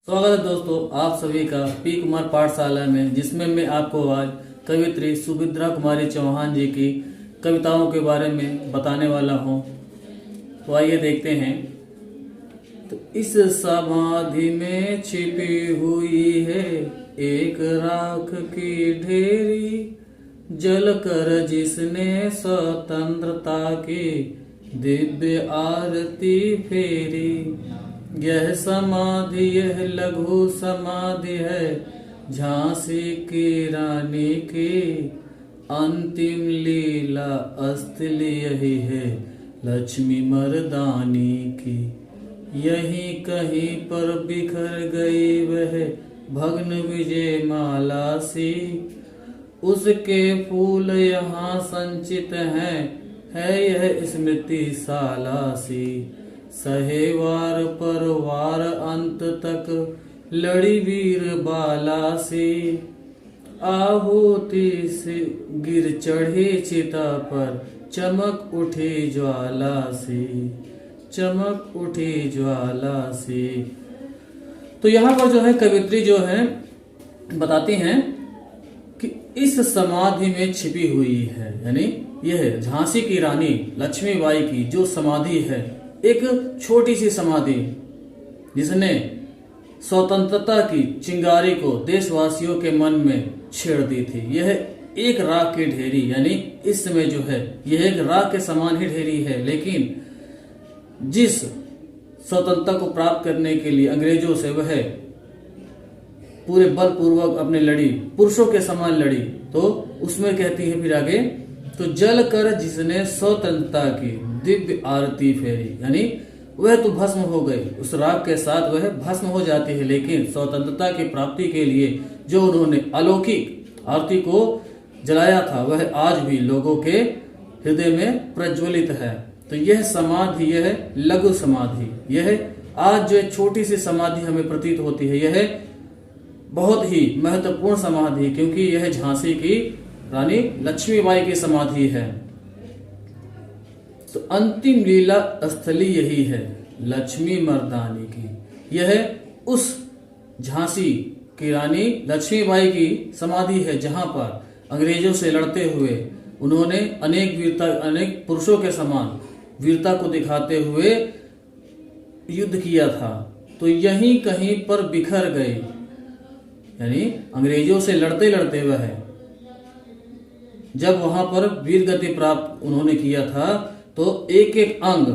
स्वागत है दोस्तों आप सभी का पी कुमार पाठशाला में, जिसमें मैं आपको आज कवियत्री सुभद्रा कुमारी चौहान जी की कविताओं के बारे में बताने वाला हूं। तो आइए देखते हैं। तो इस समाधि में छिपी हुई है एक राख की ढेरी, जल कर जिसने स्वतंत्रता की दिव्य आरती फेरी। यह समाधि यह लघु समाधि है झांसी की रानी की, अंतिम लीला अस्थलि यही है लक्ष्मी मर्दानी की। यहीं कहीं पर बिखर गई वह भग्न विजय माला सी, उसके फूल यहाँ संचित हैं है यह स्मृति साला सी। सहे वार पर वार अंत तक लड़ी वीर बाला सी, आहुति से गिर चढ़ी चिता पर चमक उठी ज्वाला सी, चमक उठी ज्वाला सी। तो यहाँ पर जो है कवित्री जो है बताती हैं कि इस समाधि में छिपी हुई है, यानी यह झांसी की रानी लक्ष्मीबाई की जो समाधि है, एक छोटी सी समाधि जिसने स्वतंत्रता की चिंगारी को देशवासियों के मन में छेड़ दी थी। यह एक राख की ढेरी, यानी इस समय जो है यह एक राख के समान ही ढेरी है, लेकिन जिस स्वतंत्रता को प्राप्त करने के लिए अंग्रेजों से वह पूरे बलपूर्वक अपने लड़ी, पुरुषों के समान लड़ी, तो उसमें कहती है फिर आगे, तो जल कर जिसने स्वतंत्रता की दिव्य आरती फेरी, यानी वह तो भस्म हो गई, उस राग के साथ वह भस्म हो जाती है, लेकिन स्वतंत्रता की प्राप्ति के लिए जो उन्होंने अलौकिक आरती को जलाया था वह आज भी लोगों के हृदय में प्रज्वलित है। तो यह समाधि, यह लघु समाधि, यह आज जो छोटी सी समाधि हमें प्रतीत होती है, यह बहुत ही महत्वपूर्ण समाधि, क्योंकि यह झांसी की रानी लक्ष्मीबाई की समाधि है। तो अंतिम लीला स्थली यही है लक्ष्मी मर्दानी की। यह उस झांसी की रानी लक्ष्मीबाई की समाधि है जहां पर अंग्रेजों से लड़ते हुए उन्होंने अनेक वीरता, अनेक पुरुषों के समान वीरता को दिखाते हुए युद्ध किया था। तो यहीं कहीं पर बिखर गए, यानी अंग्रेजों से लड़ते लड़ते वह जब वहां पर वीर गति प्राप्त उन्होंने किया था, तो एक एक अंग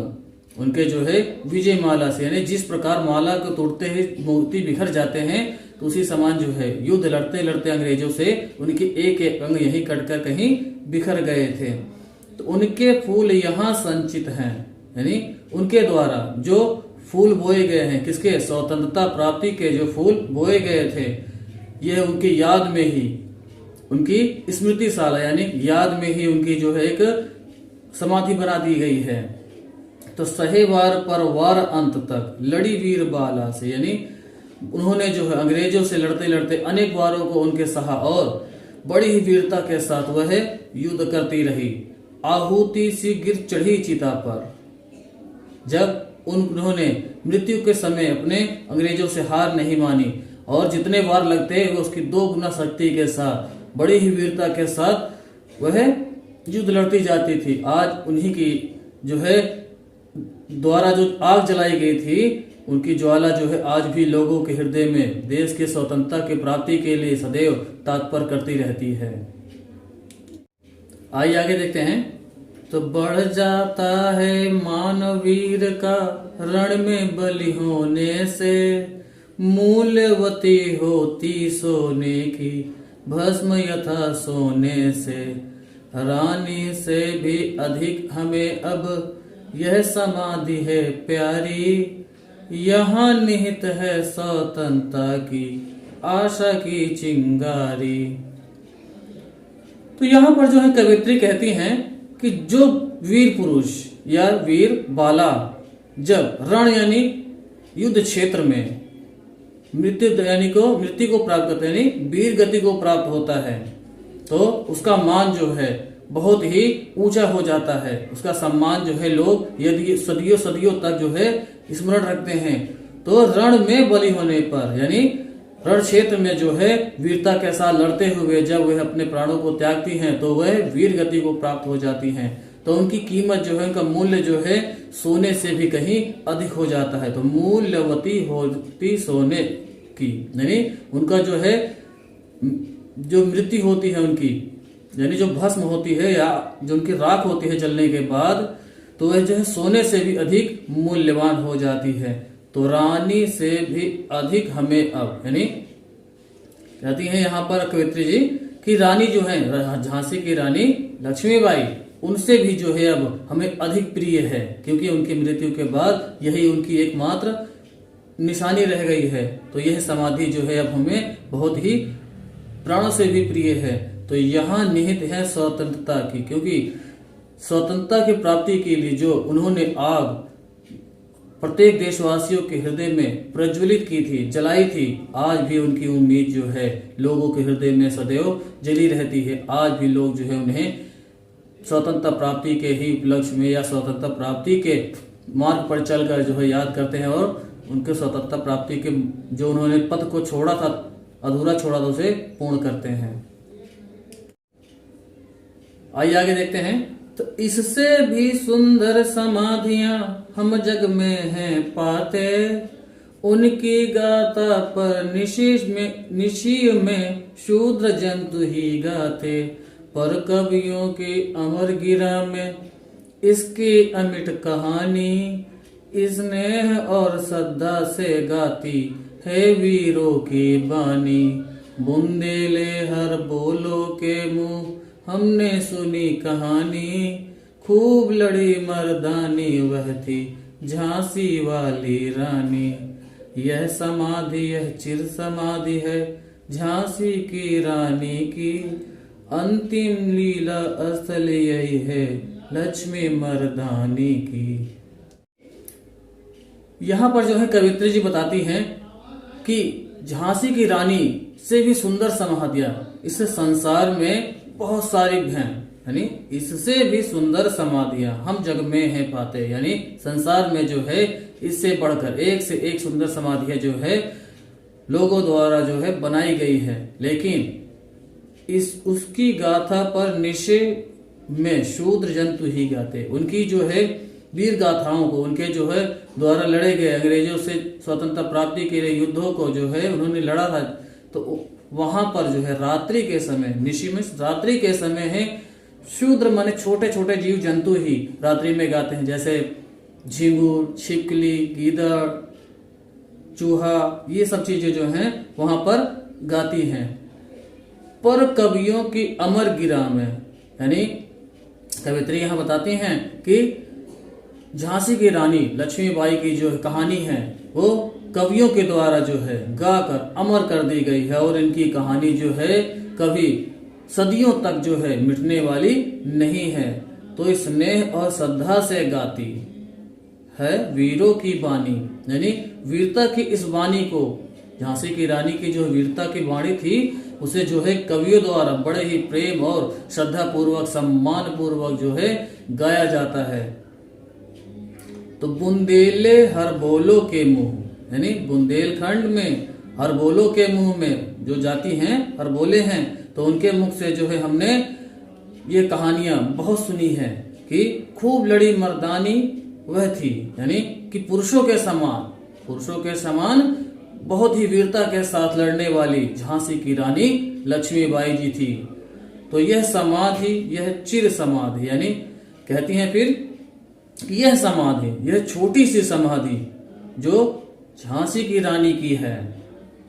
उनके जो है विजय माला से, यानी जिस प्रकार माला को तोड़ते ही मोती बिखर जाते हैं, तो उसी समान जो है युद्ध लड़ते लड़ते अंग्रेजों से उनके एक एक अंग यहीं कटकर कहीं बिखर गए थे। तो उनके फूल यहाँ संचित हैं, यानी उनके द्वारा जो फूल बोए गए हैं, किसके, स्वतंत्रता प्राप्ति के जो फूल बोए गए थे, यह उनकी याद में ही, उनकी स्मृति साला, यानी याद में ही उनकी जो है एक समाधि बना दी गई है। तो सहे वार पर वार अंत तक लड़ी वीर बाला से, यानी उन्होंने जो है अंग्रेजों से लड़ते लड़ते अनेक वारों को उनके सहा और बड़ी ही वीरता के साथ वह युद्ध करती रही। आहुति सी गिर चढ़ी चिता पर, जब उन्होंने मृत्यु के समय अपने अंग्रेजों से हार नहीं मानी और जितने वार लगते वो उसकी 2 गुना शक्ति के साथ बड़ी ही वीरता के साथ वह युद्ध लड़ती जाती थी। आज उन्हीं की जो है द्वारा जो आग जलाई गई थी, उनकी ज्वाला जो है आज भी लोगों के हृदय में देश की स्वतंत्रता की प्राप्ति के लिए सदैव तत्पर करती रहती है। आइए आगे देखते हैं। तो बढ़ जाता है मानवीर का रण में बलि होने से, मूल्यवती होती सोने की भस्म यथा सोने से। रानी से भी अधिक हमें अब यह समाधि है प्यारी, यहाँ निहित है स्वतंत्रता की आशा की चिंगारी। तो यहाँ पर जो है कवित्री कहती हैं कि जो वीर पुरुष या वीर बाला जब रण यानी युद्ध क्षेत्र में मृत्यु को प्राप्त करते, यानी वीर गति को प्राप्त होता है, तो उसका मान जो है बहुत ही ऊंचा हो जाता है। उसका सम्मान जो है लोग यदि सदियों सदियों तक जो है स्मरण रखते हैं। तो रण में बलि होने पर, यानी रण क्षेत्र में जो है वीरता के साथ लड़ते हुए जब वह अपने प्राणों को त्यागती हैं तो वह वीर गति को प्राप्त हो जाती हैं। तो उनकी कीमत जो है, उनका मूल्य जो है सोने से भी कहीं अधिक हो जाता है। तो मूल्यवती होती सोने की, यानी उनका जो है जो मृत्यु होती है उनकी, यानी जो भस्म होती है या जो उनकी राख होती है जलने के बाद, तो वह जो है सोने से भी अधिक मूल्यवान हो जाती है। तो रानी से भी अधिक हमें अब, यानी कहती हैं यहाँ पर कवित्री जी कि रानी जो है झांसी की रानी लक्ष्मीबाई, उनसे भी जो है अब हमें अधिक प्रिय है, क्योंकि उनकी मृत्यु के बाद यही उनकी एकमात्र निशानी रह गई है। तो यह समाधि जो है अब हमें बहुत ही प्राणों से भी प्रिय है। तो यहाँ निहित है स्वतंत्रता की, क्योंकि स्वतंत्रता की प्राप्ति के लिए जो उन्होंने आग प्रत्येक देशवासियों के हृदय में प्रज्वलित की थी, जलाई थी, आज भी उनकी उम्मीद जो है लोगों के हृदय में सदैव जली रहती है। आज भी लोग जो है उन्हें स्वतंत्रता प्राप्ति के ही उपलक्ष्य में या स्वतंत्रता प्राप्ति के मार्ग पर चलकर जो है याद करते हैं और उनके स्वतंत्रता प्राप्ति के जो उन्होंने पथ को छोड़ा था, अधूरा छोड़ा था, उसे पूर्ण करते हैं। आइए आगे देखते हैं। तो इससे भी सुंदर समाधियां हम जग में हैं पाते, उनकी गाथा पर निशी में शूद्र जंतु ही गाते, पर कवियों की अमर गिरा में इसकी अमिट कहानी, स्नेह और श्रद्धा से गाती है वीरों की बानी। बुंदेले हर बोलो के मुंह हमने सुनी कहानी, खूब लड़ी मर्दानी वह थी झांसी वाली रानी। यह समाधि यह चिर समाधि है झांसी की रानी की, अंतिम लीला स्थल यही है लक्ष्मी मर्दानी की। यहाँ पर जो है कवित्री जी बताती हैं कि झांसी की रानी से भी सुंदर समाधियां इस संसार में बहुत सारी हैं, यानी इससे भी सुंदर समाधियां हम जग में हैं पाते, यानी संसार में जो है इससे बढ़कर एक से एक सुंदर समाधियां जो है लोगों द्वारा जो है बनाई गई है। लेकिन उसकी गाथा पर निशे में शूद्र जंतु ही गाते, उनकी जो है वीर गाथाओं को, उनके जो है द्वारा लड़े गए अंग्रेजों से स्वतंत्रता प्राप्ति के लिए युद्धों को जो है उन्होंने लड़ा था। तो वहां पर जो है रात्रि के समय, निशी में रात्रि के समय है, शूद्र माने छोटे छोटे जीव जंतु ही रात्रि में गाते हैं, जैसे झिंगुर, छिपकली, गीदड़, चूहा, ये सब चीजें जो हैं वहां पर गाती हैं। पर कवियों की अमर गिरा में, यानी कवित्री यहां बताती हैं कि झांसी की रानी लक्ष्मीबाई की जो कहानी है वो कवियों के द्वारा जो है गाकर अमर कर दी गई है, और इनकी कहानी जो है कभी सदियों तक जो है मिटने वाली नहीं है। तो स्नेह और श्रद्धा से गाती है वीरों की बानी, यानी वीरता की इस वाणी को, झांसी की रानी की जो वीरता की वाणी थी उसे जो है कवियों द्वारा बड़े ही प्रेम और श्रद्धा पूर्वक, सम्मान पूर्वक जो है गाया जाता है। तो बुंदेले हर बोलो के मुंह, यानी बुंदेलखंड में हर बोलो के मुंह में जो जाती हैं, हर बोले हैं, तो उनके मुख से जो है हमने ये कहानियां बहुत सुनी है कि खूब लड़ी मर्दानी वह थी, यानी कि पुरुषों के समान बहुत ही वीरता के साथ लड़ने वाली झांसी की रानी लक्ष्मीबाई जी थी। तो यह समाधि यह चिर समाधि, यानी कहती हैं फिर यह समाधि, यह छोटी सी समाधि जो झांसी की रानी की है,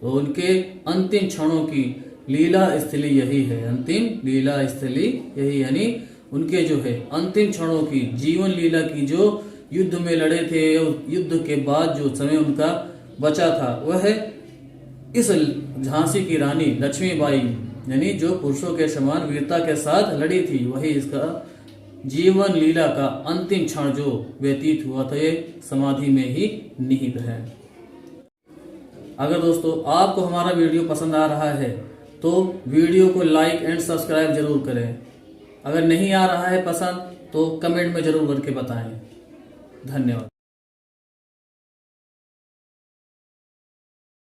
तो उनके अंतिम क्षणों की लीला स्थली यही है, अंतिम लीला स्थली यही, यानी उनके जो है अंतिम क्षणों की जीवन लीला की जो युद्ध में लड़े थे, युद्ध के बाद जो समय उनका बचा था वह इस झांसी की रानी लक्ष्मीबाई, यानी जो पुरुषों के समान वीरता के साथ लड़ी थी, वही इसका जीवन लीला का अंतिम क्षण जो व्यतीत हुआ था ये समाधि में ही निहित है। अगर दोस्तों आपको हमारा वीडियो पसंद आ रहा है तो वीडियो को लाइक एंड सब्सक्राइब जरूर करें। अगर नहीं आ रहा है पसंद तो कमेंट में जरूर करके बताएं। धन्यवाद।